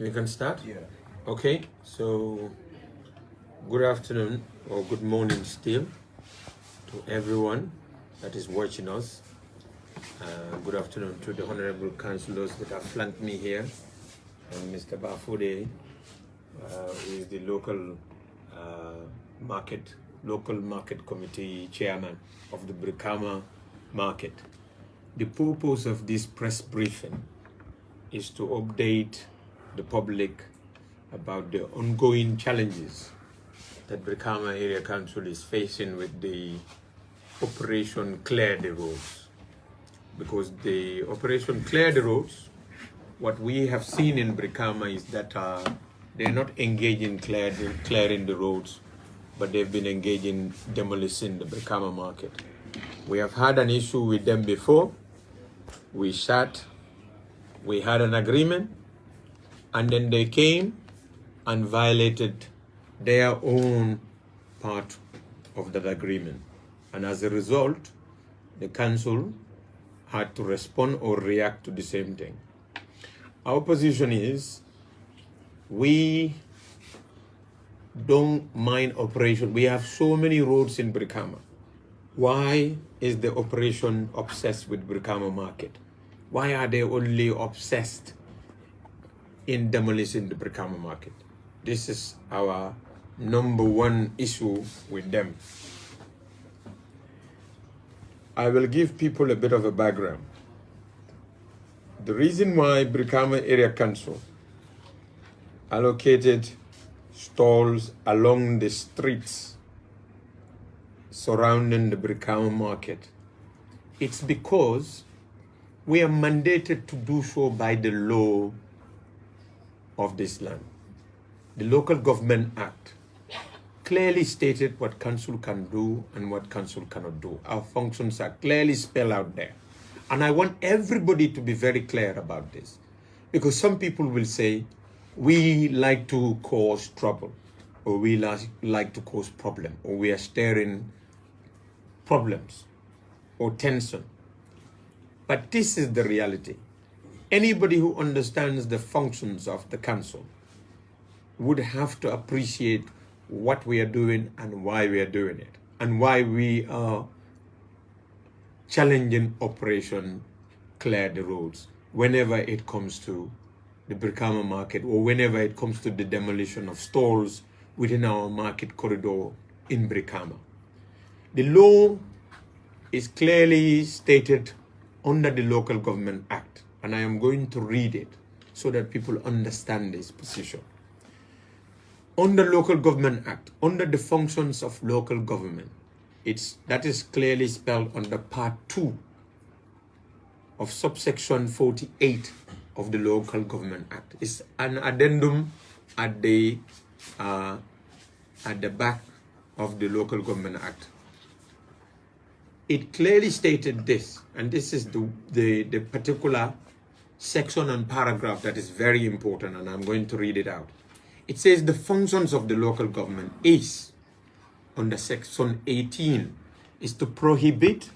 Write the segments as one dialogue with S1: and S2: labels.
S1: We can start?
S2: Yeah.
S1: Okay, so good afternoon or good morning still to everyone that is watching us. Good afternoon to the honorable councillors that have flanked me here, and Mr. Bafude, who is the local market committee chairman of the Brikama market. The purpose of this press briefing is to update the public about the ongoing challenges that Brikama Area Council is facing with the Operation Clear the Roads. Because the Operation Clear the Roads, what we have seen in Brikama is that they're not engaging clearing the roads, but they've been engaging demolishing the Brikama market. We have had an issue with them before. We sat, we had an agreement, and then they came and violated their own part of that agreement. And as a result, the council had to respond or react to the same thing. Our position is we don't mind operation. We have so many roads in Brikama. Why is the operation obsessed with Brikama market? Why are they only obsessed in demolishing the Brikama market? This is our number one issue with them. I will give people a bit of a background. The reason why Brikama Area Council allocated stalls along the streets surrounding the Brikama market, it's because we are mandated to do so by the law of this land. The Local Government Act clearly stated what council can do and what council cannot do. Our functions are clearly spelled out there. And I want everybody to be very clear about this, because some people will say, we like to cause trouble, or we like to cause problem, or we are stirring problems or tension. But this is the reality. Anybody who understands the functions of the council would have to appreciate what we are doing and why we are doing it, and why we are challenging Operation Clear the Roads whenever it comes to the Brikama market, or whenever it comes to the demolition of stalls within our market corridor in Brikama. The law is clearly stated under the Local Government Act, and I am going to read it so that people understand this position. Under Local Government Act, under the functions of local government, that is clearly spelled under Part 2 of subsection 48 of the Local Government Act. It's an addendum at the back of the Local Government Act. It clearly stated this, and this is the particular section and paragraph that is very important, and I'm going to read it out. It says the functions of the local government is, under section 18, is to prohibit,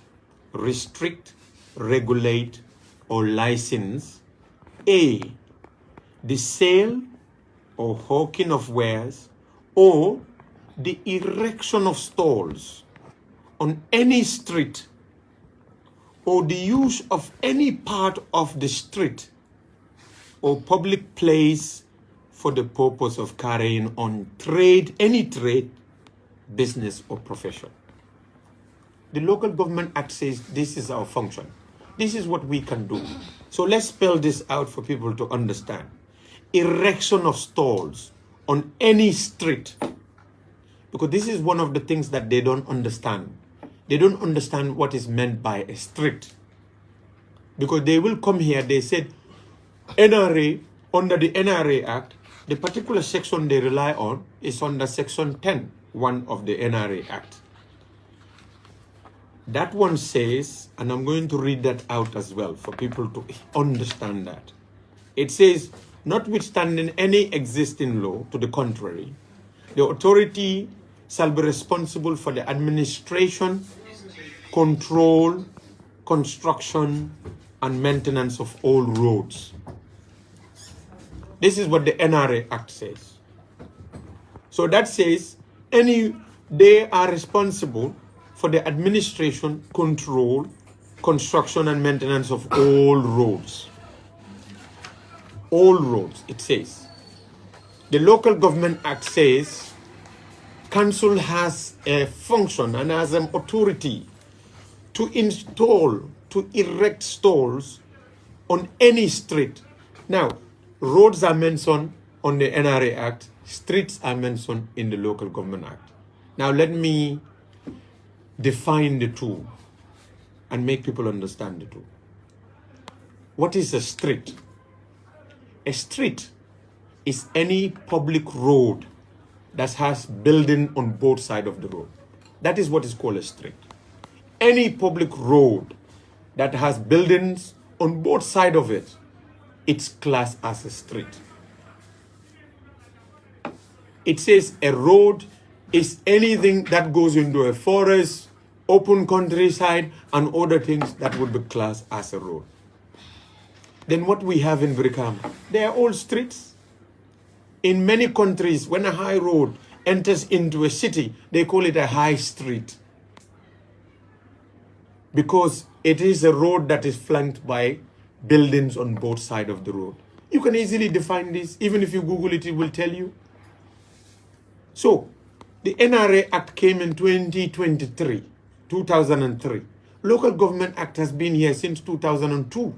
S1: restrict, regulate, or license A, the sale or hawking of wares, or the erection of stalls on any street, or the use of any part of the street or public place for the purpose of carrying on trade, any trade, business, or profession. The Local Government Act says this is our function. This is what we can do. So let's spell this out for people to understand. Erection of stalls on any street, because this is one of the things that they don't understand. They don't understand what is meant by a street. Because they will come here, they said, NRA, under the NRA Act, the particular section they rely on is under section 10(1) of the NRA Act. That one says, and I'm going to read that out as well for people to understand that. It says, notwithstanding any existing law to the contrary, the authority shall be responsible for the administration, control, construction, and maintenance of all roads. This is what the NRA Act says. So that says they are responsible for the administration, control, construction and maintenance of all roads. All roads, it says. The Local Government Act says council has a function and has an authority to erect stalls on any street. Now, roads are mentioned on the NRA Act, streets are mentioned in the Local Government Act. Now, let me define the two and make people understand the two. What is a street? A street is any public road that has building on both sides of the road. That is what is called a street. Any public road that has buildings on both sides of it, it's classed as a street. It says a road is anything that goes into a forest, open countryside, and other things that would be classed as a road. Then what we have in Brikama, they are all streets. In many countries, when a high road enters into a city, they call it a high street, because it is a road that is flanked by buildings on both sides of the road. You can easily define this. Even if you Google it, it will tell you. So, the NRA Act came in 2003. Local Government Act has been here since 2002.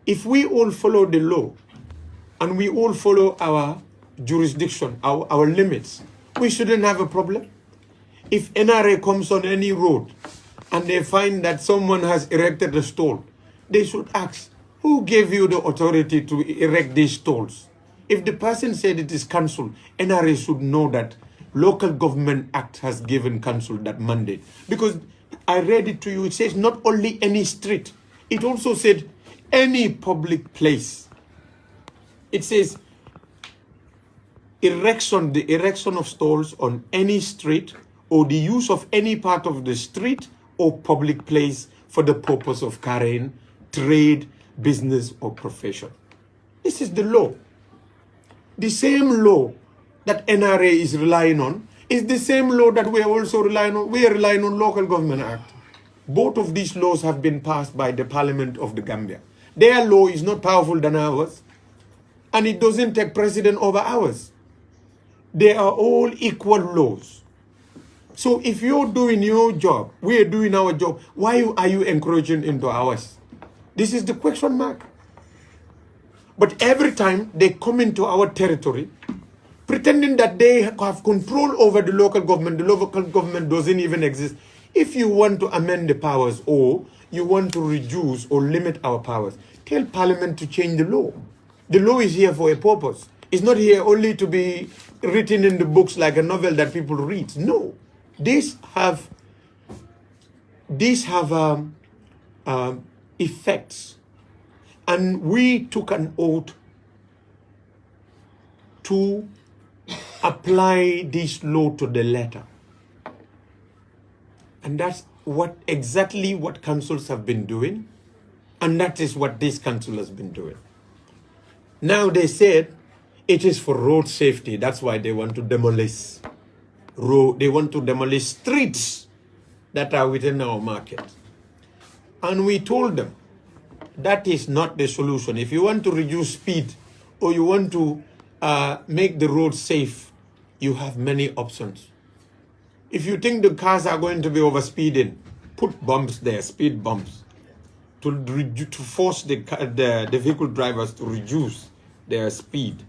S1: If we all follow the law and we all follow our jurisdiction, our limits, we shouldn't have a problem. If NRA comes on any road and they find that someone has erected a stall, they should ask, who gave you the authority to erect these stalls? If the person said it is council, NRA should know that Local Government Act has given council that mandate. Because I read it to you, it says not only any street, it also said any public place. It says the erection of stalls on any street or the use of any part of the street or public place for the purpose of carrying trade, business, or profession. This is the law. The same law that NRA is relying on is the same law that we are also relying on. We are relying on Local Government Act. Both of these laws have been passed by the Parliament of the Gambia. Their law is not powerful than ours, and it doesn't take precedence over ours. They are all equal laws. So if you're doing your job, we are doing our job, why are you encouraging into ours? This is the question mark. But every time they come into our territory, pretending that they have control over the local government doesn't even exist. If you want to amend the powers or you want to reduce or limit our powers, tell Parliament to change the law. The law is here for a purpose. It's not here only to be written in the books like a novel that people read. No, these have effects. And we took an oath to apply this law to the letter. And that's exactly what councils have been doing. And that is what this council has been doing. Now they said it is for road safety. That's why they want to demolish they want to demolish streets that are within our market. And we told them that is not the solution. If you want to reduce speed or you want to make the road safe, you have many options. If you think the cars are going to be overspeeding, put bumps there, speed bumps, to force the vehicle drivers to reduce their speed.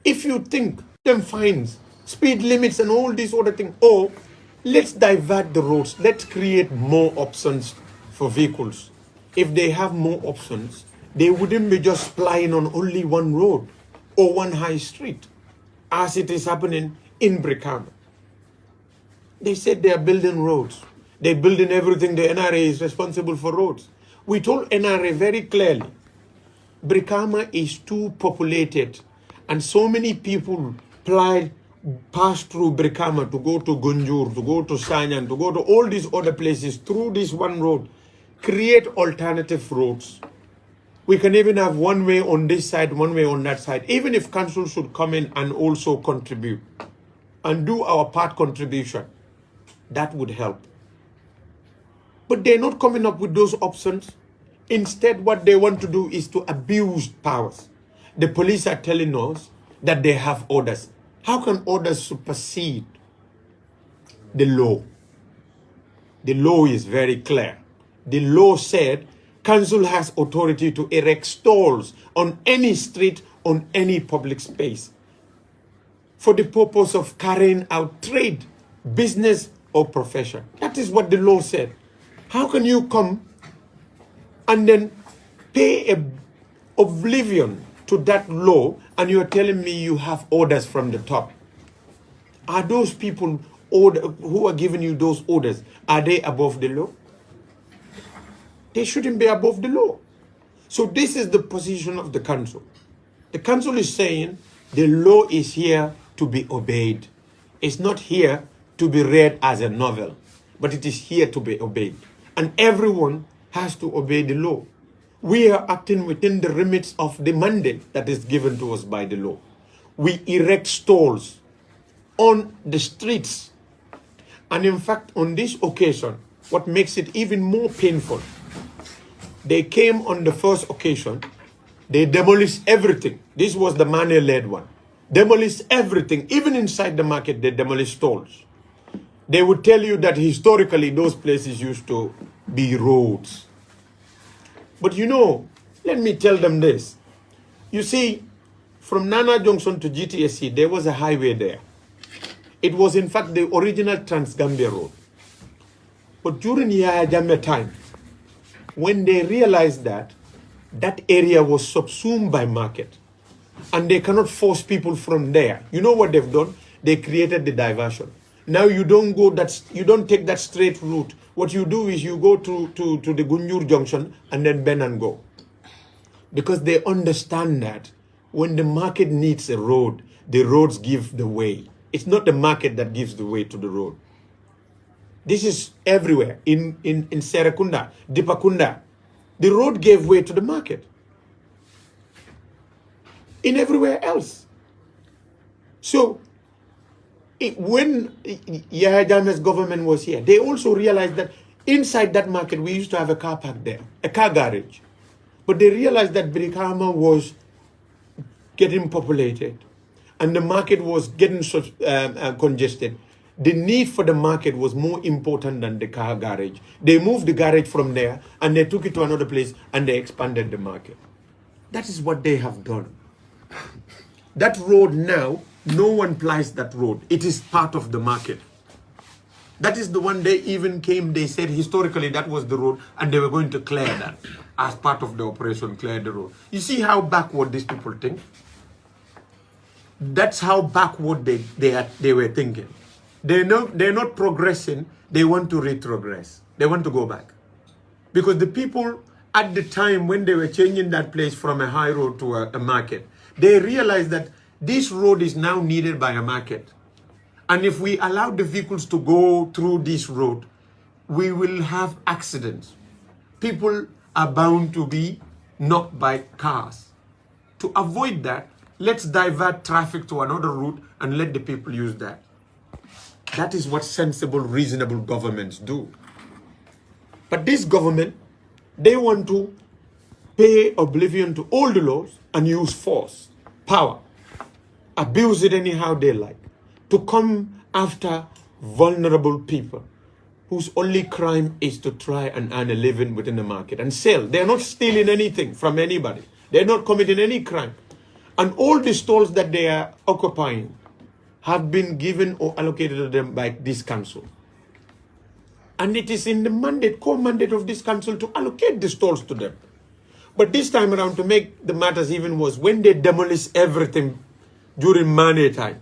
S1: If you think them fines, speed limits and all these other things, or let's divert the roads, let's create more options for vehicles. If they have more options, they wouldn't be just plying on only one road or one high street, as it is happening in Brikama. They said they are building roads. They're building everything. The NRA is responsible for roads. We told NRA very clearly, Brikama is too populated and so many people pass through Brikama to go to Gunjur, to go to Sanyan, to go to all these other places through this one road. Create alternative roads We can even have one way on this side, one way on that side. Even if council should come in and also contribute and do our part contribution, that would help. But they're not coming up with those options. Instead, what they want to do is to abuse powers. The police are telling us that they have orders. How can orders supersede the law? The law is very clear. The law said council has authority to erect stalls on any street, on any public space, for the purpose of carrying out trade, business, or profession. That is what the law said. How can you come and then pay oblivion to that law and you're telling me you have orders from the top? Are those people who are giving you those orders, are they above the law? They shouldn't be above the law. So this is the position of the council. The council is saying the law is here to be obeyed. It's not here to be read as a novel, but it is here to be obeyed. And everyone has to obey the law. We are acting within the limits of the mandate that is given to us by the law. We erect stalls on the streets. And in fact, on this occasion, what makes it even more painful, they came on the first occasion, they demolished everything. This was the money-led one. Demolished everything, even inside the market, they demolished stalls. They would tell you that historically those places used to be roads. But you know, let me tell them this. You see, from Nana Junction to GTSC, there was a highway there. It was in fact the original Trans-Gambia Road. But during Yaya Jammeh time, when they realized that that area was subsumed by market and they cannot force people from there, you know what they've done? They created the diversion. Now you don't take that straight route. What you do is you go to the Gunjur Junction and then bend and go. Because they understand that when the market needs a road, the roads give the way. It's not the market that gives the way to the road. This is everywhere. In Serekunda, Dipakunda, the road gave way to the market. In everywhere else. So, when Yahya Jammeh's government was here, they also realized that inside that market, we used to have a car park there, a car garage. But they realized that Brikama was getting populated and the market was getting congested. The need for the market was more important than the car garage. They moved the garage from there and they took it to another place and they expanded the market. That is what they have done. That road now, no one plies that road. It is part of the market. That is the one they even came, they said historically that was the road and they were going to clear that as part of the operation, clear the road. You see how backward these people think? That's how backward they were thinking. They're not progressing, they want to retrogress. They want to go back. Because the people at the time when they were changing that place from a high road to a market, they realized that this road is now needed by a market. And if we allow the vehicles to go through this road, we will have accidents. People are bound to be knocked by cars. To avoid that, let's divert traffic to another route and let the people use that. That is what sensible, reasonable governments do. But this government, they want to pay oblivion to all the laws and use force, power, abuse it anyhow they like, to come after vulnerable people whose only crime is to try and earn a living within the market and sell. They're not stealing anything from anybody. They're not committing any crime. And all the stalls that they are occupying have been given or allocated to them by this council. And it is in the mandate, core mandate of this council to allocate the stalls to them. But this time around, to make the matters even worse, when they demolished everything during Mane time,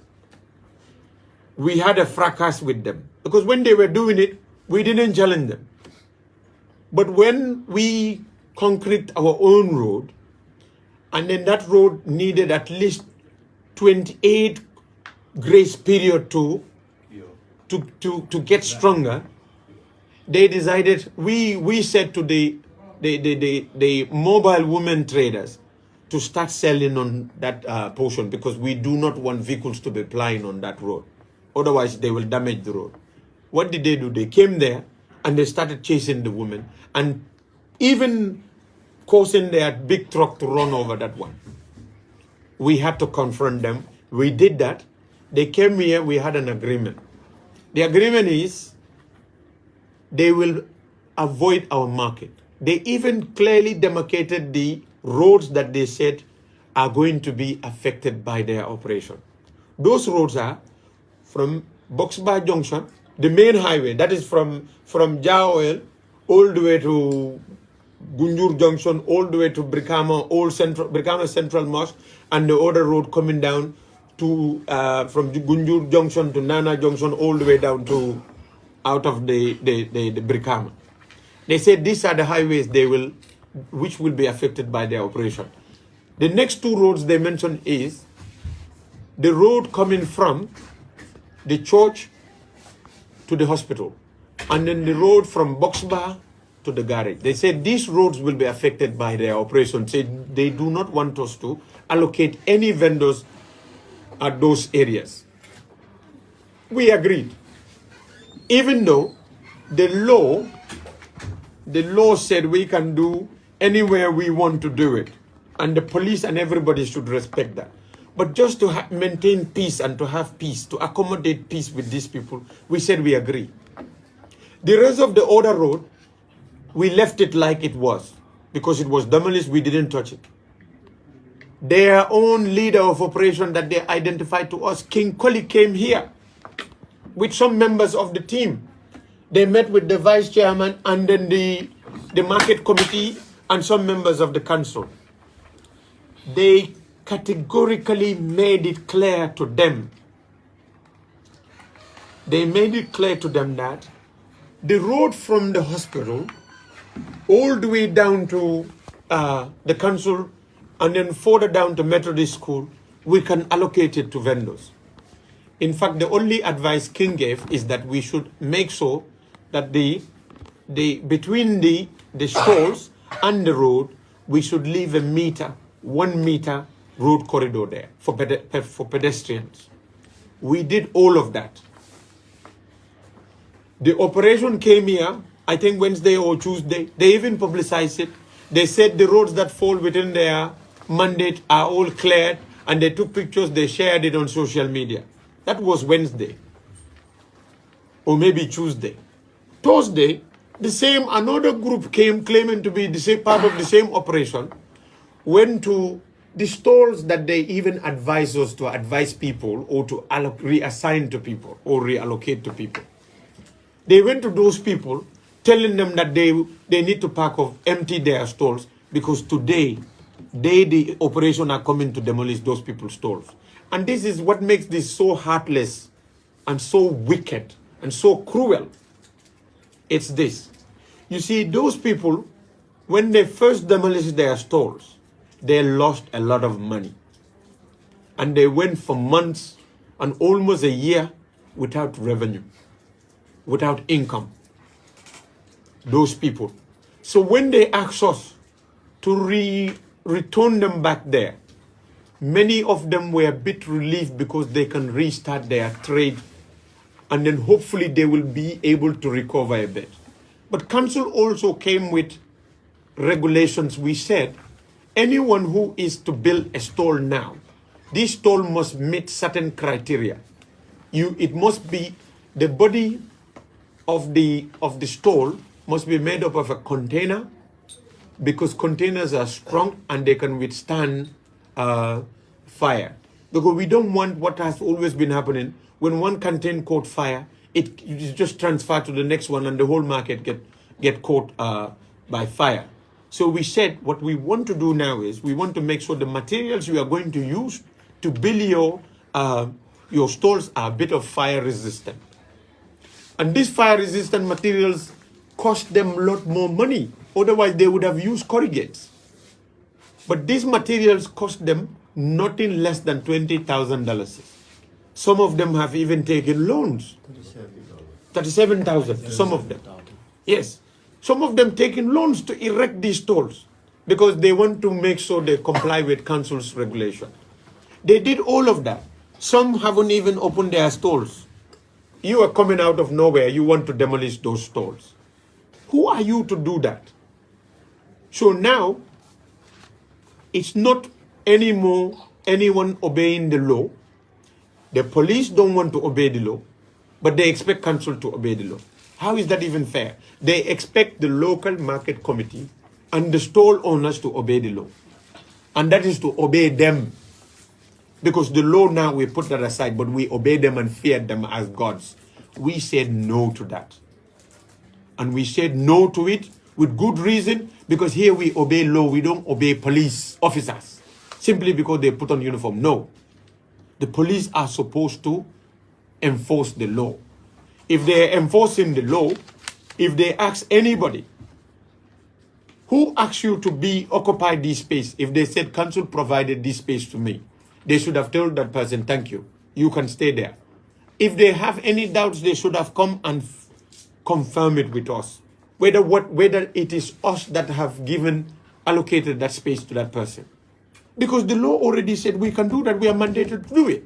S1: we had a fracas with them. Because when they were doing it, we didn't challenge them. But when we concrete our own road, and then that road needed at least 28 grace period to get stronger, they decided, we said to the the mobile women traders to start selling on that portion, because we do not want vehicles to be plying on that road. Otherwise, they will damage the road. What did they do? They came there and they started chasing the women and even causing their big truck to run over that one. We had to confront them. We did that. They came here. We had an agreement. The agreement is they will avoid our market. They even clearly demarcated the roads that they said are going to be affected by their operation. Those roads are from Boxbar Junction, the main highway, that is from Darboe all the way to Gunjur Junction, all the way to Brikama Central Mosque, and the other road coming down to from Gunjur Junction to Nana Junction, all the way down to out of the Brikama. They said these are the highways which will be affected by their operation. The next two roads they mentioned is the road coming from the church to the hospital, and then the road from Boxbar to the garage. They said these roads will be affected by their operation. They do not want us to allocate any vendors at those areas. We agreed. Even though the law said we can do anywhere we want to do it, and the police and everybody should respect that. But just to maintain peace and to have peace, to accommodate peace with these people, we said we agree. The rest of the other road, we left it like it was, because it was demolished, we didn't touch it. Their own leader of operation that they identified to us, King Koli, came here with some members of the team. They met with the vice chairman and then the market committee and some members of the council. They categorically made it clear to them. They made it clear to them that the road from the hospital all the way down to the council and then further down to Methodist School, we can allocate it to vendors. In fact, the only advice King gave is that we should make sure that between the stalls and the road, we should leave 1 meter road corridor there for pedestrians. We did all of that. The operation came here, I think Wednesday or Tuesday. They even publicized it. They said the roads that fall within their mandate are all cleared, and they took pictures, they shared it on social media. That was Wednesday, or maybe Tuesday. Thursday, another group came claiming to be the same part of the same operation, went to the stalls that they even advise us to advise people or to reassign to people or reallocate to people. They went to those people telling them that they need to empty their stalls because today, the operation are coming to demolish those people's stalls. And this is what makes this so heartless and so wicked and so cruel. It's this. You see, those people, when they first demolished their stalls, they lost a lot of money. And they went for months and almost a year without revenue, without income. Those people. So when they asked us to return them back there, many of them were a bit relieved because they can restart their trade and then hopefully they will be able to recover a bit. But council also came with regulations. We said, anyone who is to build a stall now, this stall must meet certain criteria. It must be, the body of the stall must be made up of a container, because containers are strong and they can withstand fire. Because we don't want what has always been happening. When one container caught fire, it just transferred to the next one and the whole market get caught by fire. So we said what we want to do now is we want to make sure the materials you are going to use to build your stalls are a bit of fire resistant. And these fire resistant materials cost them a lot more money. Otherwise they would have used corrugates. But these materials cost them nothing less than $20,000. Some of them have even taken loans. $37,000, some of them. Yes. Some of them taking loans to erect these stalls because they want to make sure they comply with council's regulation. They did all of that. Some haven't even opened their stalls. You are coming out of nowhere. You want to demolish those stalls. Who are you to do that? So now, it's not anymore anyone obeying the law. The police don't want to obey the law, but they expect council to obey the law. How is that even fair? They expect the local market committee and the stall owners to obey the law. And that is to obey them. Because the law now, we put that aside, but we obey them and fear them as gods. We said no to that. And we said no to it with good reason, because here we obey law. We don't obey police officers simply because they put on uniform. No. The police are supposed to enforce the law. If they're enforcing the law, if they ask anybody, who asked you to occupy this space? If they said council provided this space to me, they should have told that person, thank you, you can stay there. If they have any doubts, they should have come and confirm it with us. Whether it is us that have allocated that space to that person. Because the law already said we can do that, we are mandated to do it.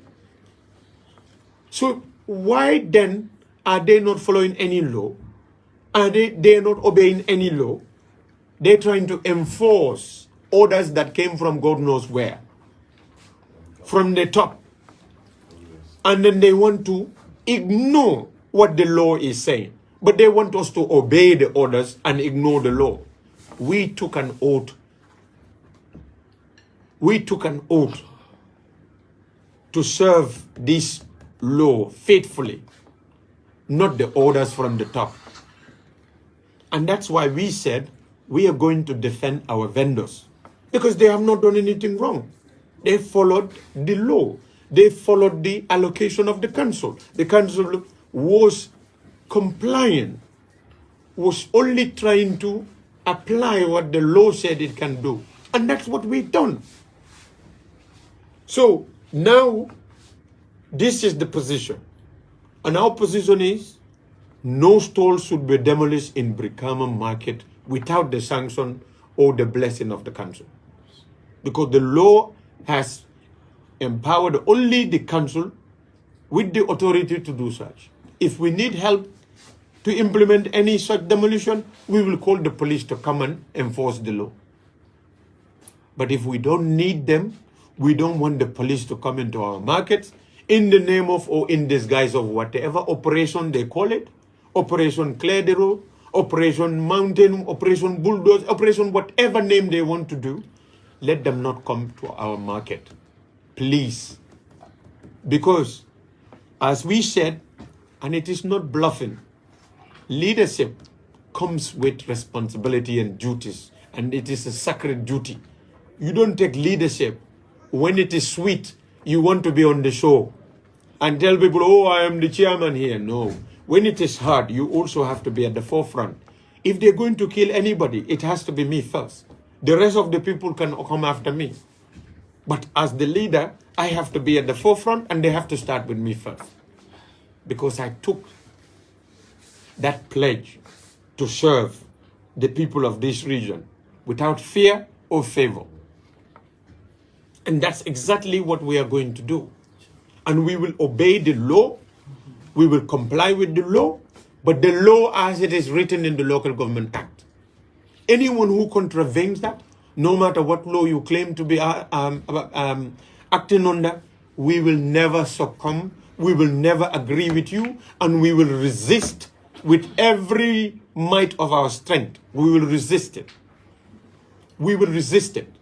S1: So why then are they not following any law? Are they not obeying any law? They're trying to enforce orders that came from God knows where. From the top. And then they want to ignore what the law is saying. But they want us to obey the orders and ignore the law. We took an oath. We took an oath to serve this law faithfully, not the orders from the top. And that's why we said we are going to defend our vendors, because they have not done anything wrong. They followed the law. They followed the allocation of the council. The council was compliant, was only trying to apply what the law said it can do. And that's what we've done. So now, this is the position. And our position is, no stall should be demolished in Brikama market without the sanction or the blessing of the council. Because the law has empowered only the council with the authority to do such. If we need help to implement any such demolition, we will call the police to come and enforce the law. But if we don't need them, we don't want the police to come into our markets in the name of or in disguise of whatever operation they call it, Operation Clear the Road, Operation Mountain, Operation Bulldoze, Operation whatever name they want to do. Let them not come to our market, please. Because, as we said, and it is not bluffing, leadership comes with responsibility and duties, and it is a sacred duty. You don't take leadership when it is sweet. You want to be on the show and tell people, oh, I am the chairman here. No. When it is hard, you also have to be at the forefront. If they're going to kill anybody, it has to be me first. The rest of the people can come after me. But as the leader, I have to be at the forefront, and they have to start with me first. Because I took that pledge to serve the people of this region without fear or favor. And that's exactly what we are going to do. And we will obey the law. We will comply with the law, but the law as it is written in the Local Government Act. Anyone who contravenes that, no matter what law you claim to be acting under, we will never succumb, we will agree agree with you, and we will resist with every might of our strength. We will resist it. We will resist it.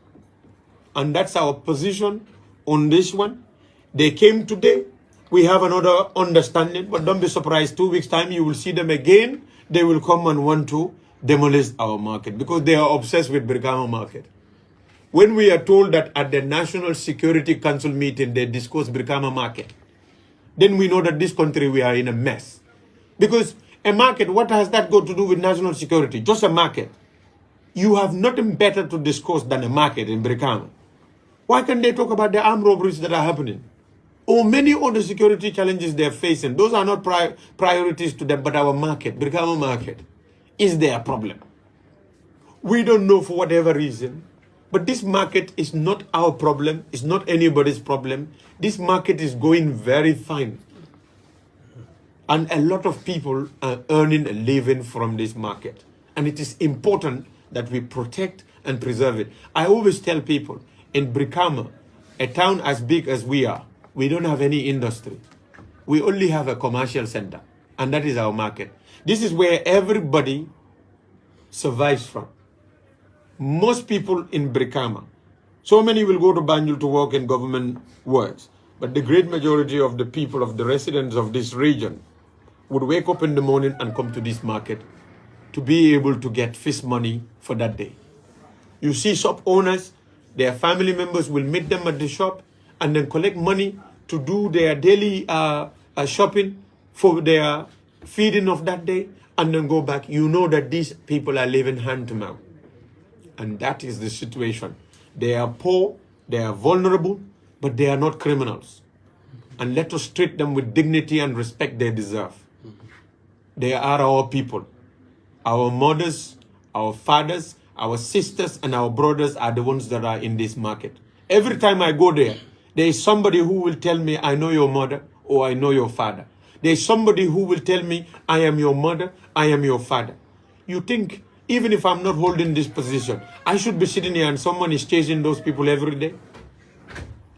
S1: And that's our position on this one. They came today. We have another understanding, but don't be surprised. 2 weeks' time, you will see them again. They will come and want to demolish our market because they are obsessed with Brikama market. When we are told that at the National Security Council meeting, they discuss Brikama market, then we know that this country, we are in a mess. Because a market, what has that got to do with national security? Just a market. You have nothing better to discuss than a market in Brikama. Why can't they talk about the armed robberies that are happening? Or many other security challenges they're facing. Those are not priorities to them, but our market, Brikama market. is their problem. We don't know for whatever reason. But this market is not our problem. It's not anybody's problem. This market is going very fine. And a lot of people are earning a living from this market. And it is important that we protect and preserve it. I always tell people, in Brikama, a town as big as we are, we don't have any industry. We only have a commercial center. And that is our market. This is where everybody survives from. Most people in Brikama, so many will go to Banjul to work in government works, but the great majority of the people, of the residents of this region, would wake up in the morning and come to this market to be able to get fish money for that day. You see shop owners, their family members will meet them at the shop and then collect money to do their daily shopping for their feeding of that day and then go back. You know that these people are living hand to mouth. And that is the situation. They are poor, they are vulnerable, but they are not criminals. And let us treat them with dignity and respect they deserve. They are our people. Our mothers, our fathers, our sisters, and our brothers are the ones that are in this market. Every time I go there, there is somebody who will tell me, I know your mother, or I know your father. There is somebody who will tell me, I am your mother, I am your father. You think, even if I'm not holding this position, I should be sitting here and someone is chasing those people every day?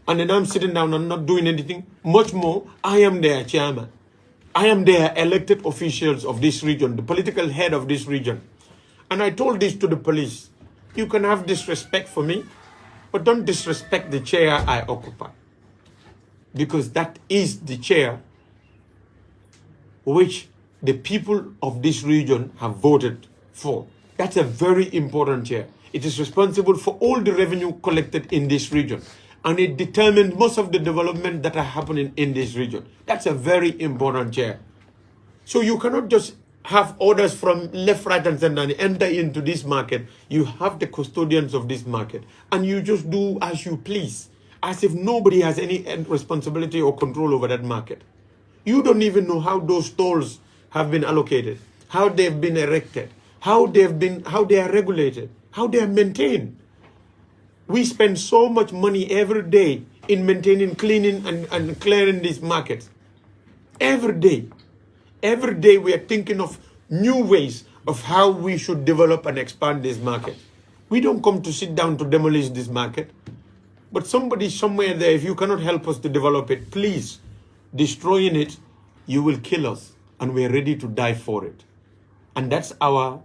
S1: And then I'm sitting down and not doing anything. Much more, I am their chairman. I am their elected officials of this region, the political head of this region. And I told this to the police. You can have disrespect for me, but don't disrespect the chair I occupy. Because that is the chair which the people of this region have voted for. That's a very important chair. It is responsible for all the revenue collected in this region. And it determines most of the development that are happening in this region. That's a very important chair. So you cannot just have orders from left, right, and center and enter into this market. You have the custodians of this market. And you just do as you please. As if nobody has any responsibility or control over that market. You don't even know how those stalls have been allocated, how they've been erected, how they are regulated, how they are maintained. We spend so much money every day in maintaining, cleaning, and clearing these markets. Every day. Every day we are thinking of new ways of how we should develop and expand this market. We don't come to sit down to demolish this market. But somebody somewhere there, if you cannot help us to develop it, please, destroying it, you will kill us. And we are ready to die for it. And that's our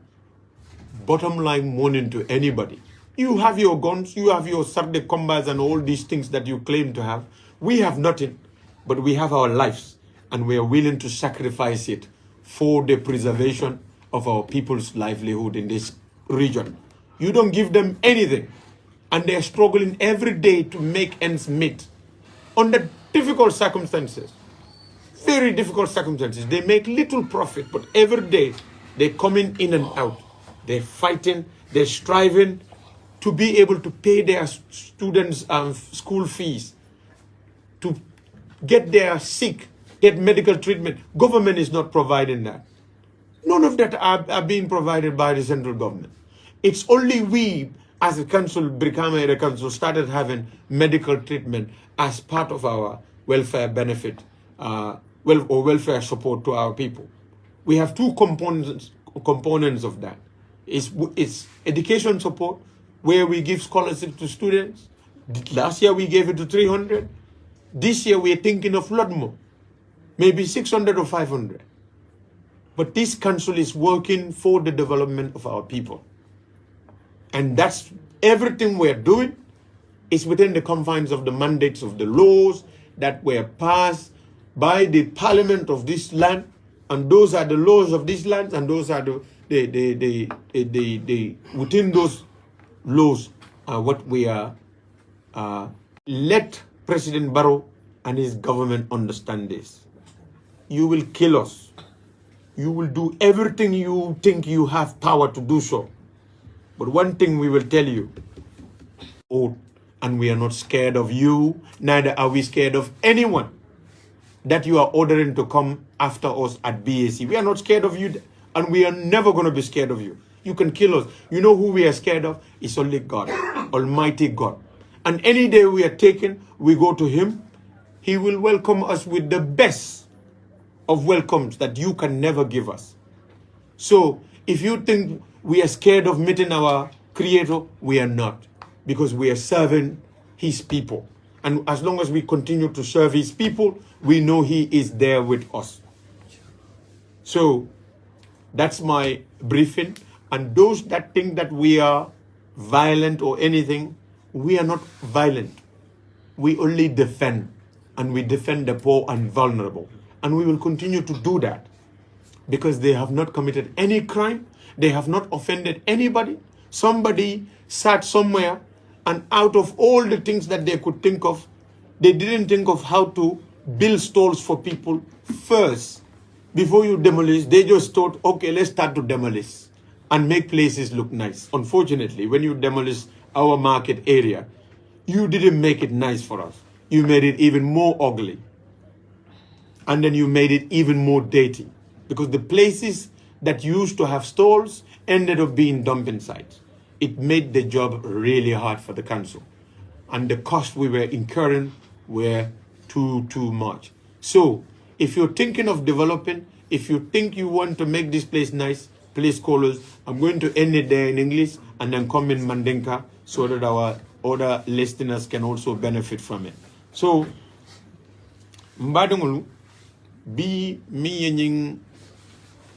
S1: bottom line warning to anybody. You have your guns, you have your Saturday combats and all these things that you claim to have. We have nothing, but we have our lives. And we are willing to sacrifice it for the preservation of our people's livelihood in this region. You don't give them anything. And they are struggling every day to make ends meet. Under difficult circumstances. Very difficult circumstances. They make little profit, but every day they're coming in and out. They're fighting, they're striving to be able to pay their students' school fees, to get their sick, get medical treatment. Government is not providing that. None of that are being provided by the central government. It's only we, as a council, Brikama Area Council, started having medical treatment as part of our welfare benefit, or welfare support to our people. We have two components of that. It's education support, where we give scholarship to students. Last year we gave it to 300. This year we are thinking of a lot more, maybe 600 or 500. But this council is working for the development of our people. And that's everything we're doing is within the confines of the mandates of the laws that were passed by the parliament of this land. And those are the laws of this land, and those are within those laws are what we are. Let President Barrow and his government understand this. You will kill us. You will do everything you think you have power to do so. But one thing we will tell you, and we are not scared of you, neither are we scared of anyone that you are ordering to come after us at BAC. We are not scared of you And we are never going to be scared of you. You can kill us. You know who we are scared of? It's only God, Almighty God. And any day we are taken, we go to him. He will welcome us with the best of welcomes that you can never give us. So if you think we are scared of meeting our Creator, we are not. Because we are serving his people. And as long as we continue to serve his people, we know he is there with us. So that's my briefing. And those that think that we are violent or anything, we are not violent. We only defend. And we defend the poor and vulnerable. And we will continue to do that. Because they have not committed any crime. They have not offended anybody. Somebody sat somewhere, and out of all the things that they could think of, they didn't think of how to build stalls for people first. Before you demolish, they just thought, okay, let's start to demolish and make places look nice. Unfortunately, when you demolish our market area, you didn't make it nice for us. You made it even more ugly. And then you made it even more dirty. Because the places that used to have stalls ended up being dumping sites. It made the job really hard for the council. And the cost we were incurring were too much. So if you're thinking of developing, if you think you want to make this place nice, please call us. I'm going to end it there in English and then come in Mandinka so that our other listeners can also benefit from it. So, Mbadungulu, bi mi yenying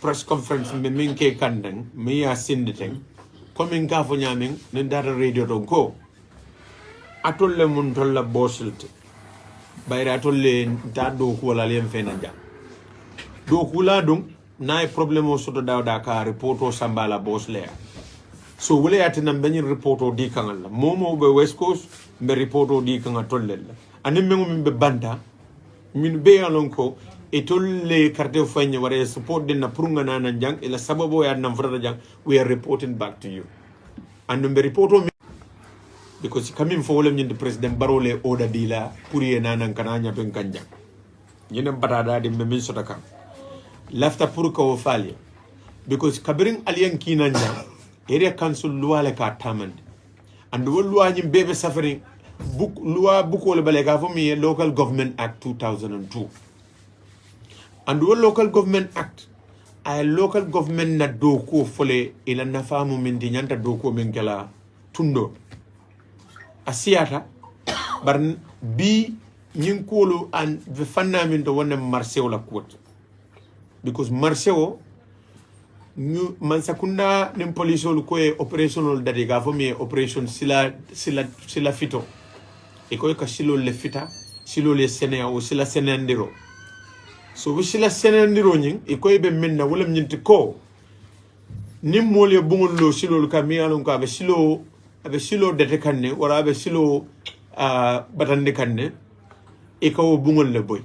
S1: press conference me minke kandang, mi ya sinditeng, coming ka fo nyaming, nendara radio donko. Atolle mun tolla bosilte. Bayra atolle ta do ko la lem fenanja. Do kula dum na problème o soto dawda ka reporto sambala bosle. So wole atina benyi reporto di kangal. Momo be West Coast be reporto di kanga tolle. Ani mengu mbe banta min be alonko e tolle carte fanya ware support din na prunga na jang ila sababo ya na frada jang, we are reporting back to you. And mbe reporto because coming for wolem the president Barrow le order dila puri na nan kananya ben kanja. Yene batada di memin sotaka. Lafta pur ko fali because kabirin alien kinanja area council loi le ka tamand. And the loi nyim bebe suffering book loi book wala balega for me Local Government Act 2002. And the Local Government Act a local government na doko fole ila nafamu mindi nyanta doko menkela tundo asiata bar bi nyinkulu and the fundamental one marceo la quote because marceo ñu man sakunda nim police lu koy operational dadi ga fo mi operation sila fito e koy ka silo le fita silo le sene o sila senendiro so wi sila senendiro nyin e koy be minna wala nyinti ko nim mole bungol lo silo ka mi alon ka be silo dete kanne wala be silo batande kanne e ko bungol le boy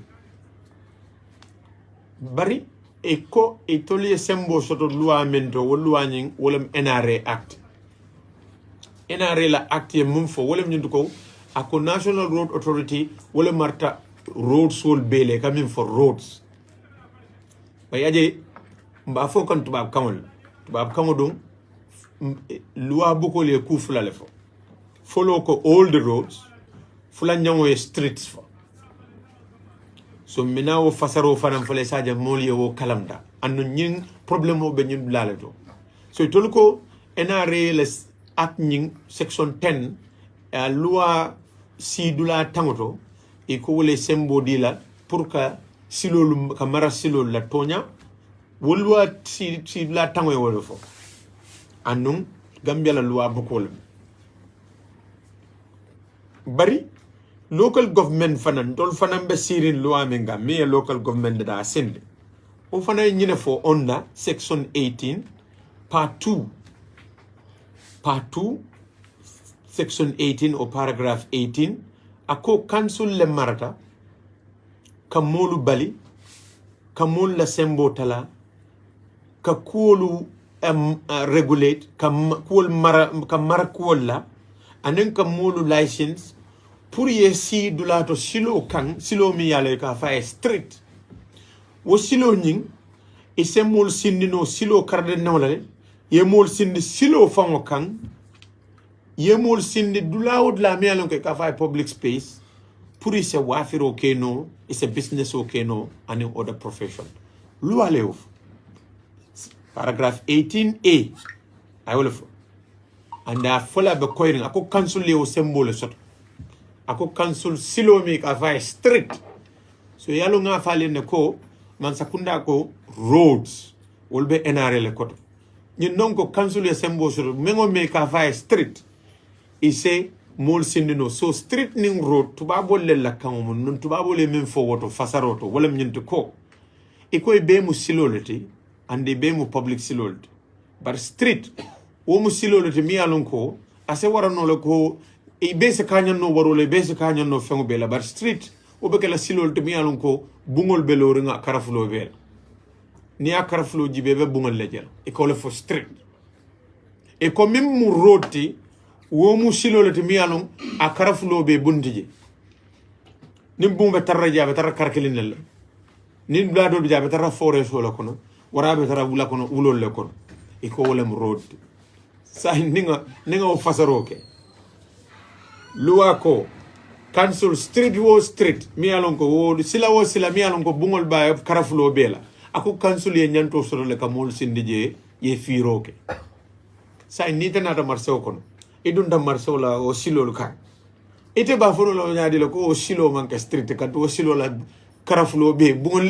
S1: bari e ko e toli sembo soto loi mento wala loi nyin wala NRA act la act ye mum fo wala nyinti ko ako National Road Authority wala marta road sol bele kamin for roads bayaje mba fo kan tubab kamol dum loi buko le ku fula le fo follow ko all the roads fula nyango streets fo so minawo fasaro fanam fole saja moli wo kalamda andu nyin problème o be nyin lalato so tolko NRA les act nyin section 10 loi si dula tangoto e ko wole sembo dila pour ka silolu kamara silolu la tonya wolwa si la tango e wolo fo annum Gambia la loi bokol bari local government fanan tol fanan be sirin loi menga me local government da sende o fana nyine fo onda section 18 part 2 section 18 or paragraph 18 ako council le marata kamolu bali kamol la sembo tala ka kuolu regulate kuol mara kuola anen kamolu license pour yesi dulato silo kan silo mi yale ka fa strict wo silo nying ise mol sindi no silo karde nawlale ye mol sindi silo fango kan ye mol sindi dulawud la mi alon ke ka fa public space pour ise wafiro keno ise business okeno and other profession luale of paragraph 18A I will and I follow the coin ako cancel le symbol sot ako cancel silo mi ka fa strict so yalo nga fale ne ko man sakunda ko roads wolbe NRL ko ni non ko cancel le symbol sot mengo me ka fa strict ise mol sindino so street ning road tubabo le la kango non tubabo le men fo woto fasaroto wala nyinto ko e ko be mu silolati ande be mu public silolati bar street wo mu silolati mi alon ko ase warano le ko e be se kanyan no warole be se kanyan no fengo be la bar street o be kala silolati mi alon ko bungol be lo ringa karafulo be ni a karafulo jibe be bungol le jel e ko le fo street e ko mim mu roti wo mu silolati mi alon a karafulo be bundije nim bumbe tarra jabe tarra karkelin la nin blado bi jabe tarra forest wala kono warabe tarra wula kono wulol le kono e ko wala mu road sa ninga o fasaroke luwa ko cancel street wo street mi alon ko wo sila mi alon ko bungol ba karafulo bela ako cancel ye nyanto soro le kamol sindije ye firoke sa ni tana da marso kono idun da marso la o silo kan ite ba fono la nyaadi la ko o silo man ka street kan o silo la karafulo be bungol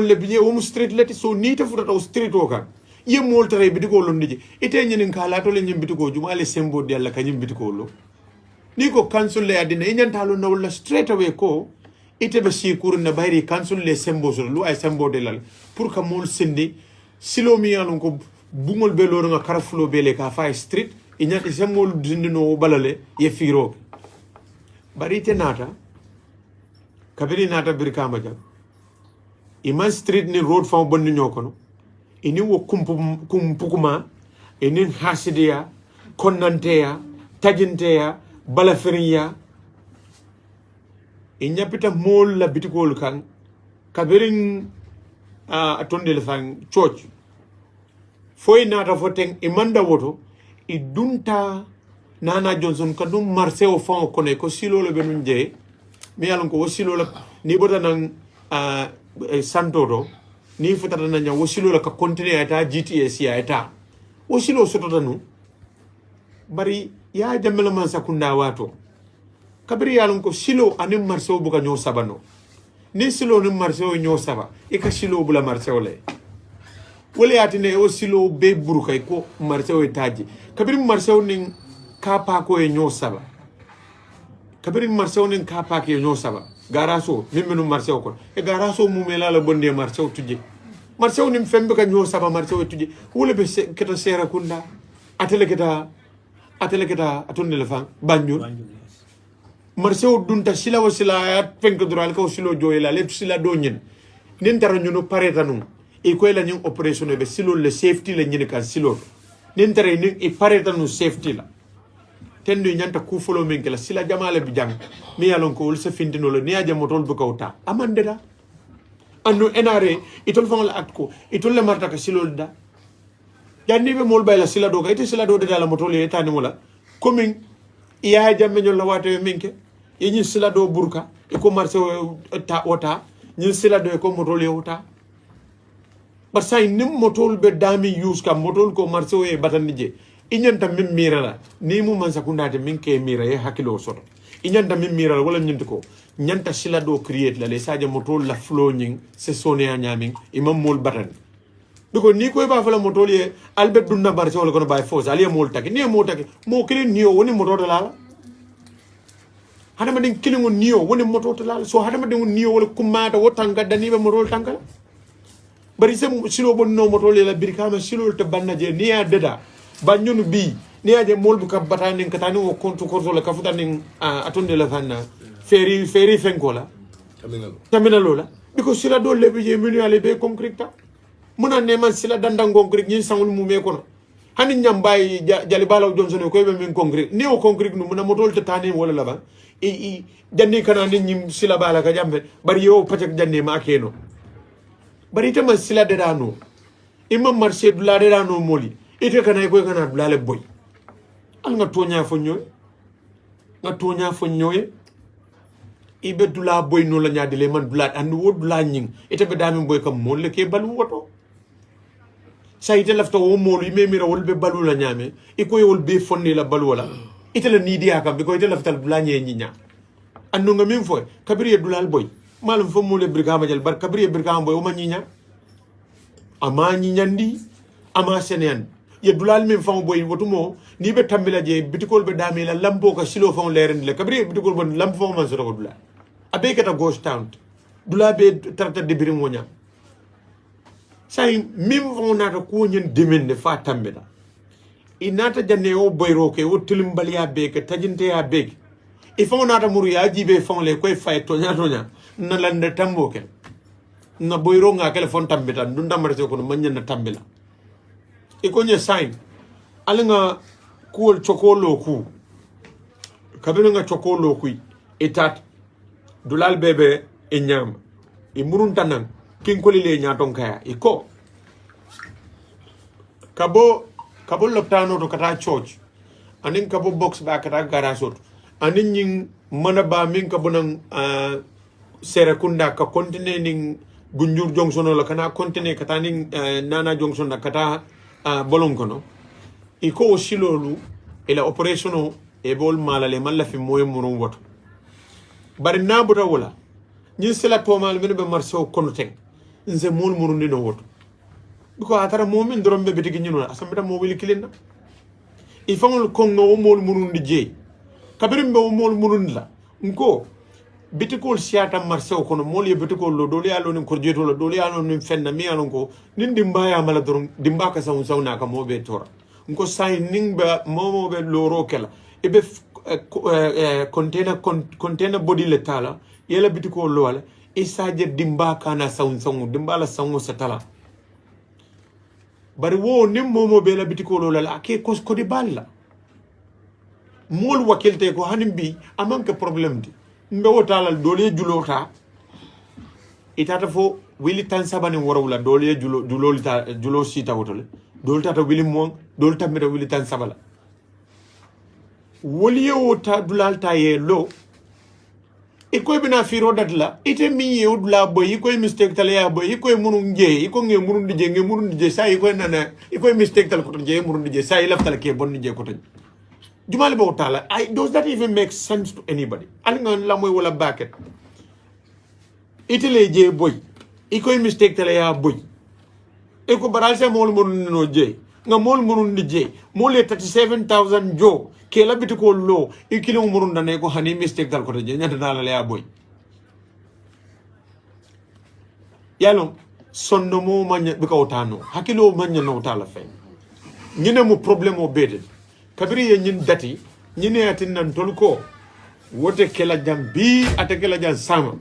S1: lebije wo mu street leti so ni ta futa o street o kan ye moltare bitiko londije ite nyin kala to le nyim bitiko juma le sembo de alla kanyim bitiko lo ni ko cancel le adina nyanta lo no la straight away ko ite be sikur na bayri cancel le sembo so lu ay sembo de lal pour que mol sindi silo mi yalon ko bungol be lo nga karafulo be le ka fa street nyati sembol dindino balale ye firo bari te nata kabiri nata birkama jam iman street ni road fa bonni ñokono ini wo kumpukuma ini hasidiya konnanteya tajinteya balafiriya inyapita mol la bitikol kan kabirin atonde le fan church foy nata foten imanda woto idunta nana johnson kadum marcel fon koné ko silo le benun je mi yalon ko silo la ni bota nan santoto ni futata na nya wosilo la ka continue ata gts ya ata wosilo soto danu bari ya jamela man sakunda wato kabri yalon ko silo anim marcel buka nyo sabano ni silo ni marcel nyo saba e ka silo bula marcel le wole atine o silo be buruka ko marcel etaji kabri marcel ning kapa ko e nyo saba kabri marcel ning kapa ke nyo saba garaso mimenu marcel ko e garaso mumela la bonde marcel tuje marcel nim fembe ka nyo saba marcel tuje wole be keta sera kunda atele keta atonde le fan banjul marcel dunta sila wasila at penko dural ko silo joyela le sila donyen nin tara ñunu pareta num e ko la ñing operation be silo le safety le ñini kan silo nin tara ni e pareta num safety la tendo ñanta ku folo men kala sila jamala bi jang mi yalon ko wol sa findino lo ni aja motol bu kawta amandeda anno enare itol fon la at ko itol le marta ka silo da janni be mol bayla sila do ka ite sila do de la motol e tani mola coming iya jamme ñol la wato menke e ñi sila do burka e ko marché ta ota ñi sila do ko motol yota bar say nim motol be dami use ka motol ko marché e batani je inyanta min mirala ni mu man sakundate min ke mira e hakilo soto inyanta min mirala wala nyinti ko nyanta sila do create la le saje motol la flowing se sonia nyamin imam mol batani biko ni ko ba fala motol ye albert dunna bar wala kono bay fos ali mol taki ni mo taki mo kili niyo woni motol la hadama den kilingo niyo woni motol la so hadama den niyo wala kumata wotanga dani be motol tankala bari sem silo bon no motol la birkama silo te banna je niya deda banyunu bi niya je mol bu ka batani katani o kontu korzo la kafutani atonde la fanna feri fenkola tamina lola biko sila do lebi je minu ale be concrete muna neman sila dandan concrete ñi sangul mu me kono hani ñam bay jali balaw johnson ko be min concrete ni o concrete nu muna motol te tani wala la ba janni kana ni ñi sila bala ka jambe bari yo pacak janni ma keno barita man sila de dano imam marché dula de dano moli ite kana ko kana dula le boy al nga tonya fo nyoy ibe dula boy no la nyaadile man dula and wo dula nying ite be dami boy kam mon le ke balu woto sa ite lafta wo molu ime mira wol be balu la nyame iko wol be fonni la balu wala ite la nidi akam be ko ite lafta dula nye nyinya andu nga min fo kabiri dula boy malum fo mo le brigama jal bar kabiri brigama boy o ma nyinya ama nyinyandi ama senen ye dulal min fam boy wotumo ni be tambila je bitikol be damila lambo ka silo fam leren le kabri bitikol bon lambo fam man soro dula abe kata ghost town dula be tarata de birim wonya say mim fam nata ko nyen demende fa tambila inata janne o boy roke o tulimbali ya be ka tajinte ya be e fam nata muru ya jibe fam le koy fay tonya na lande tambo ken na boy ro nga kele fon tambita ndunda marse ko man nyen tambila ikonye sign alinga kuol chokolo ku kabino nga chokolo ku etat dulal bebe enyam imurun tanan kinkoli le nyaton kaya iko kabo loptano to kata church anin kabo box ba kata garasot anin ning manaba min kabo nang serakunda ka kontine ning gunjur jongsono la kana kontine kata ning nana jongson na kata bolon kono iko silolu ila operationo e bol malale malla fi moy murum woto bari nabuta wala nyin sela to mal men be marso kono tek nze mol murundi no woto biko atara momin dorom be bitigi nyino asambita mo wili kilinna il fangol kongo mol murundi je kabirim be mol murundi la nko bitikol siata marso kono mol ye bitikol lo doli alo ni korjeto lo doli alo ni fenna mi alo ko nin dimba ya mala dorom dimba ka sawna ka mo be tora nko say ning ba momo be loro kala ebe container body le tala yela bitiko lo wala isaje dimba kana sawu dimba la sawu satala bari wo nim momo be la bitiko lo la ke ko di balla mol wakilte ko hanim bi amam ke problem di mbe wotala dole julota itata fo wili tan sabani warawla dole julo sita wotole dole tata wili mon dole tamira wili tan sabala woli wota dulal taye lo ikoy bina firo dadla ite mi yudla boy ikoy mistake tale ya boy ikoy munun je iko nge murun je sa ikoy nana ikoy mistake tal ko je murun je sa ilaf tal ke bon je ko tan jumale bo tala does that even make sense to anybody alinga la moy wala baket ite le je boy ikoy mistake tale ya boy eko baral sa mol murun no je nga mol murun je mol 37000 jo kela bitiko lo ikilo murun dane ko hani mistake dal ko je nyata dala le boy yalo sonno mo manya biko tano hakilo manya no tala fe nyine mo problem o bede kabiri ye nyin dati nyine atin nan tolko wote kela jam bi ate kela jam sama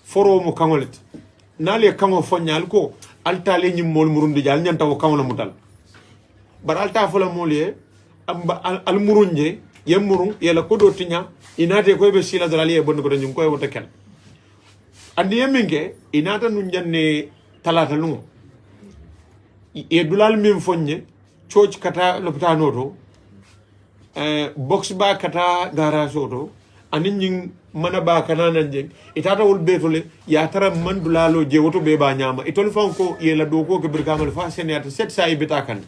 S1: foro mo kangolet nale kango fonyal ko altale nyim mol murun di jal nyanta wo kangola mutal bar alta fola molye al murunje yemurun yela kodo tinya inate ko be sila dalali e bonno ko nyum koy wota kel andi yeminge inata nun janne talata lungo e dulal min fonye church kata lopitano to box ba kata garage to anin nying mana ba kana nanje itata wol betole ya tara man dulalo je woto be ba nyama itol fanko yela do ko ke birgamal fa senata set say bitakan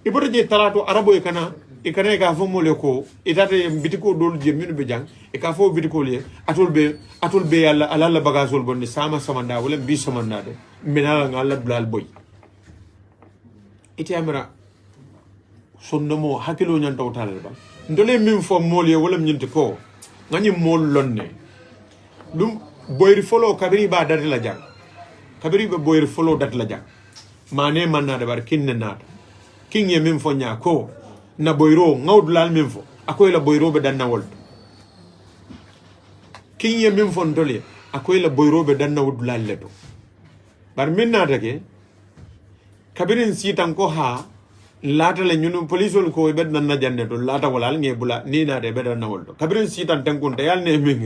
S1: iboto je talato arabo e kana ka fo mole ko itate bitiko dol je minu be jang e ka fo bitiko le atol be yalla alalla bagazol bonni sama samanda wala bi samanda de minala ngala dulal boy iti amira sondomo hakilo nyanta wotale ba ndole min fo mole wala nyinte ko ngani mol lonne dum boyri folo kabiri ba dati la jang kabiri be boyri folo dati la jang mane manna de bar kinne nata king ye min fo nya ko na boyro ngawdulal min fo akoy la boyro be danna wol king ye min fo ndole akoy la boyro be danna wudulal leto bar min na take kabirin sitan ko ha lata le nyunu police wol ko be danna jande to lata walal nge bula ni na de be danna wol kabirin sitan tan kun yal ne min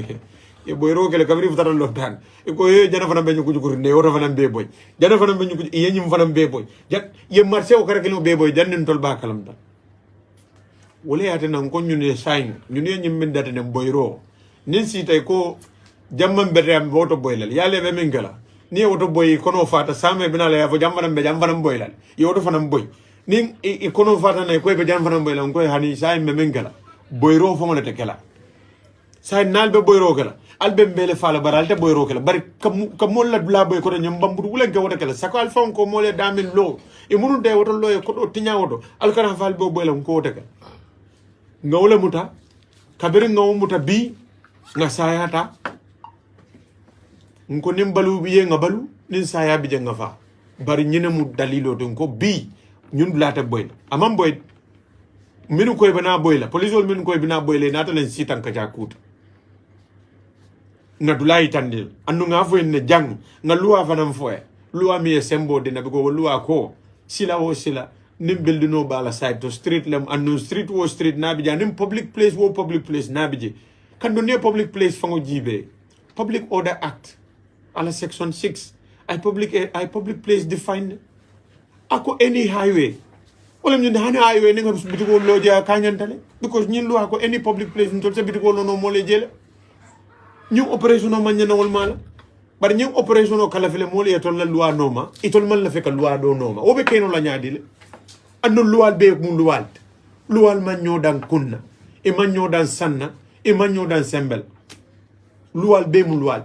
S1: e boyro kele kabri futata lotan e ko ye jana fana be nyuku jukuri ne wota fana be boy jana fana be nyuku ye nyim fana be boy ye marché o kara kele be boy jannen tol ba kalam ta wala ya tan ko ñune sañ ñune ñim min data ne boyro nin si tay ko jamman be am woto boylal yale be min gala ni woto boy kono fata same bina la ya fo jambanam boylal yo woto fana boy nin e kono fata na ko be jam fana boylal ko hani sañ be min gala boyro fo ngala te kala sañ nalbe boyro kala albe mbele fala baralte boyro kala bari kam molla dula boy ko nyam bambudu wulen ke woto kala sako alfa ko mole damin lo e munu de woto lo e ko do tinya woto alkana fal bo boylam ko woto kala ngawle muta kabiri ngaw muta bi nga sayata nko nimbalu biye nga balu nin saya bi nga fa bari ñene mu dalilo don ko bi ñun blata boy amam boy minu koy bana boy la police wol minu koy bina boy le nata len sitan ka jakuta nga dulay tandil andu nga fo ne jang nga luwa fanam foye luwa mi sembo de nabi ko luwa ko sila wo sila nim buildino bala side to street lam andu street wo street nabi ja nim public place wo public place nabi je kan do ne public place fango jibe public order act ala section 6 I public place defined ako any highway wala ñu hani highway nga bitiko loja kanyantale because ñin luwa ko any public place ntol se bitiko no mo le jele ñu opération man ñana wol mala bar ñu opération kala fele mo le tol la loi noma itol man la feka loi do noma o be keno la ñaadi le andu luwal be mu luwal man ñoo dan kunna e man ñoo dan sanna e man ñoo dan sembel luwal be mu luwal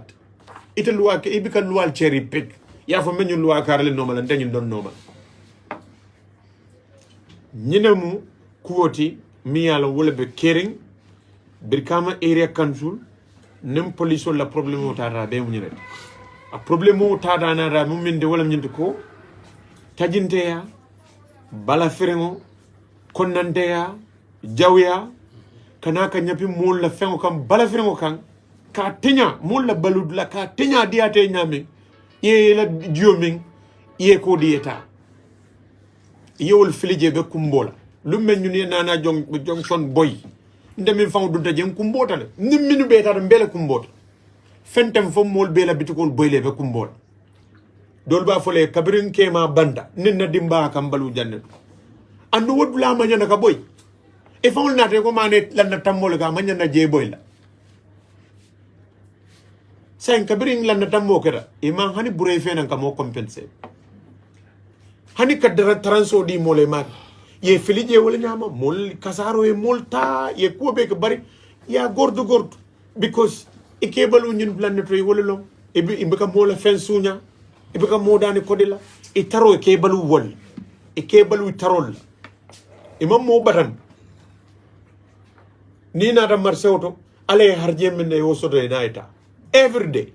S1: ite luwa ke ibika luwal cherry pick ya fo men ñu luwa karale noma la dañu don noma ñina mu kuwoti mi yalla wala be caring birkama area council nem police la problème o tata be mu ñene a problème o tata na ra mu minde wala ñinde ko tajinte ya bala ferengo konnante ya jawya kana ka nyapi mol la fengo kam bala ferengo kan ka tinya mol la balud la ka tinya diate nyame ye la diomin ye ko dieta yewol filije be kumbola lu mel ñu ne nana jong son boy ndemi faw du tajem kumbota le nimminu be ta mbele kumbota fentem fo mol be la bitikol boyle be kumbota dol ba fole kabirin kema banda ninna dimba kam balu jannatu andu wodula ma nyana ka boy e fawol na te ko mané lan na tambol ga ma nyana je boy la sen kabirin lan na tambo keda e man hani bure fe nan ka mo compenser hani kadara transo di mole ma ye filije wala nyama mol kasaro e molta ye ko be ko bari ya gordo because e kebalu ñun planète yi wala lom e bi imbe ka mola fen sunya e be ka modani kodila e taro e kebalu wol e kebalu tarol e mam mo batan ni na da marché auto ale harje men ne wosodo e naita every day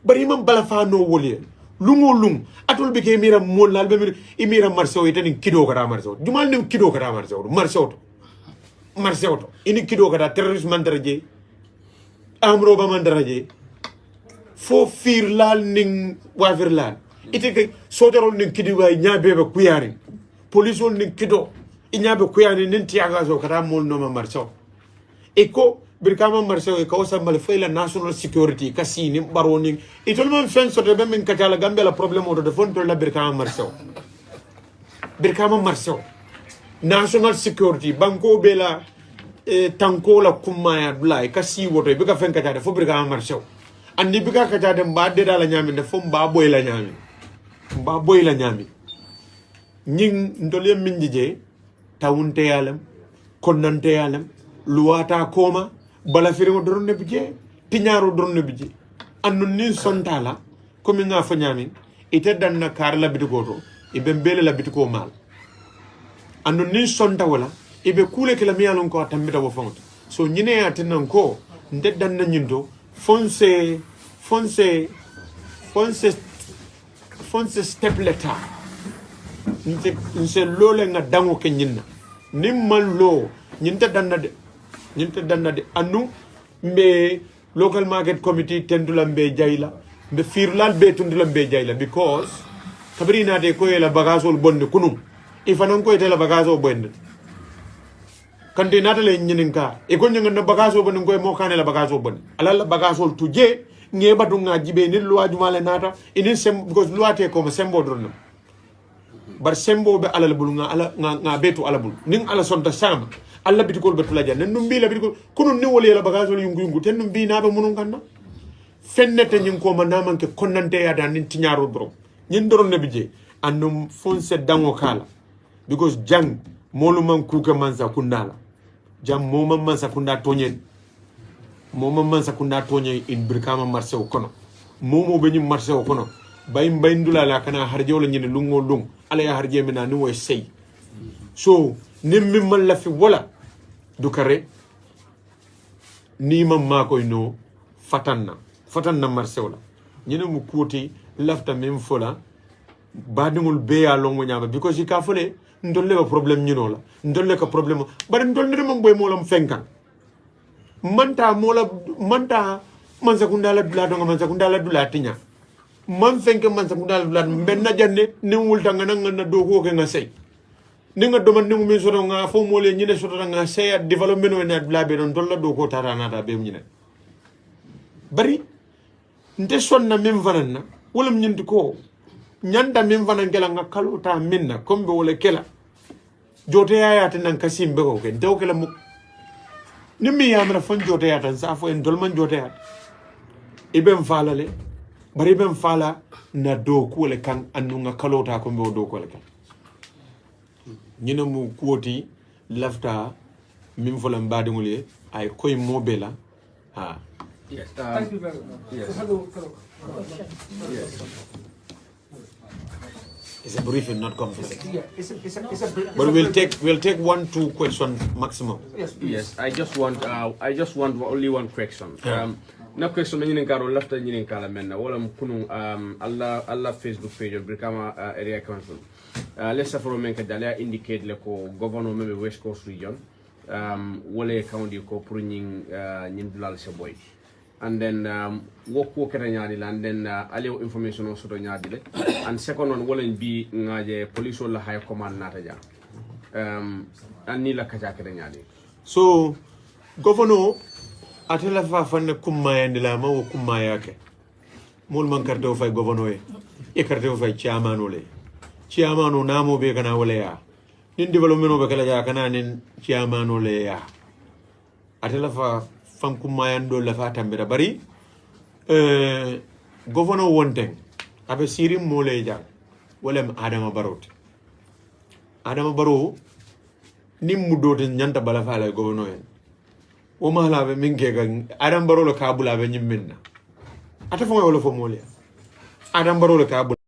S1: bari mam bala fa no woli lungo lung atol be ke mira mol lal be mira marché o tan kido kara marché o jumal ni kido kara marché auto ini kido kara terrorisme mandaraje amro ba mandaraje fo fir lal ning wafir lal ite ke sotorol ning kidi way nyaabe be kuyari police on ning kido inyabe kuyani nin tiaga zo kara mol no ma marché e ko birkama marché e ko sambal fayla national security kasini baroni itol man fen soto be min katala gambe la problème o de fon to la birkama marché national security banko bela tanko la kumaya blay kasi woto be ka fen katade fo birkama marché andi bi ka katade mbade dala nyami de fo mba boy la nyami ñing ndole min jije tawunte yalam konnante yalam luwata koma bala firingo doronne bije tiñaro doronne bije annu nin sontala komi nga fa ñami ite danna kar la bitigoto ibe mbele la bitiko mal annu nin sonta wala ibe kule ke la miyalon ko tambita wo fonto so ñine atinan ko nde danna ñindo fonse step leta nse lole nga dango ke ñinna nimman lo ñinte danna de anu mbe local market committee tendula mbe jayla mbe firlal be tundula mbe jayla because kabrina de ko la bagasol bonde kunum ifanan ko la bagaso bonde kante natale nyininka e ko nyanga na bagaso bon ngoy mo kanela bagaso bon ala bagaso tuje nge batu nga jibe ni loi jumale nata inin sem because loi te ko sembo dron bar sembo be ala bulu nga ala nga betu ala bulu ning ala sonta sama alla bitikol betula jan num bi la bitikol kunu ni woli la bagaso yungu ten num bi na be munun kanna fennete nyin ko manama ke konnante ya dan nin tinyaro dron nyin doron ne bije annum fonse dango kala because jang moluman kuka mansa kundala jam moma mansa kunda tonyen moma mansa kunda tonyen in birkama marché o kono momo be ni marché o kono bay ndula la kana harje wala nyine lungo lung ala ya harje mena ni way sey so nimmi man la fi wala du kare ni mam makoy no fatanna marché wala nyine mu kuti lafta mem fola badingul be ya longo nyama because ka fole ndolle ba problème ñino la ndolle ka problème bari ndolle de mom boy molam fenkan manta man sakunda la dula donga man sakunda la dula tinya man fenke man sakunda la dula ben na janne ni wulta nga na do ko ke nga sey ni nga do man ni mi so nga fo mole ñine so nga sey development no na dula be don dolla do ko tarana ta be ñine bari nte sonna min vanana wala ñinti ko nyanda min fanan kela nga kalota minna kombe wala kela jote ya tan kasim be ko ke daw kala mu nimmi ya mara fon jote ya tan sa fo en dolman jote ya ibem falale bari ibem fala na do ko le kan anu nga kalota kombe do ko le kan nyina mu kuoti lafta min folam badi ngule ay koy mobela ha
S2: yes
S3: thank you very much hello
S2: yes
S1: it's a briefing, not conference.
S3: yeah it's a
S1: But we'll take 1-2 questions maximum.
S2: Yes, I just want only one question. Na question ni ngaro lafta ni ngala menna wala mkunu Allah Facebook page brikama area council. Let's say for men ka dala indicate le ko governor membe West Coast region wala county ko pour ñing dulal sa boy. And then work nyadi and then allow information on soto nyadi le and second one will be ngaje police wala high command nata ja and ni la kaja kere nyadi
S1: So governor atela fa fanne kumaya ndila ma wo kumaya ke mol man karto fay governor e karto fay chairman ole chairman o namo be kana wala ya nin development be kala ja kana nin chairman ole ya atela fa fanku mayando la fa tambira bari governor wonten abe siri mole ja wala Adama Barrow nim mudote nyanta bala fa la governor en o mala be minke ga Adama Barrow la kabula be nyimminna ata fo wala fo mole Adama Barrow la kabula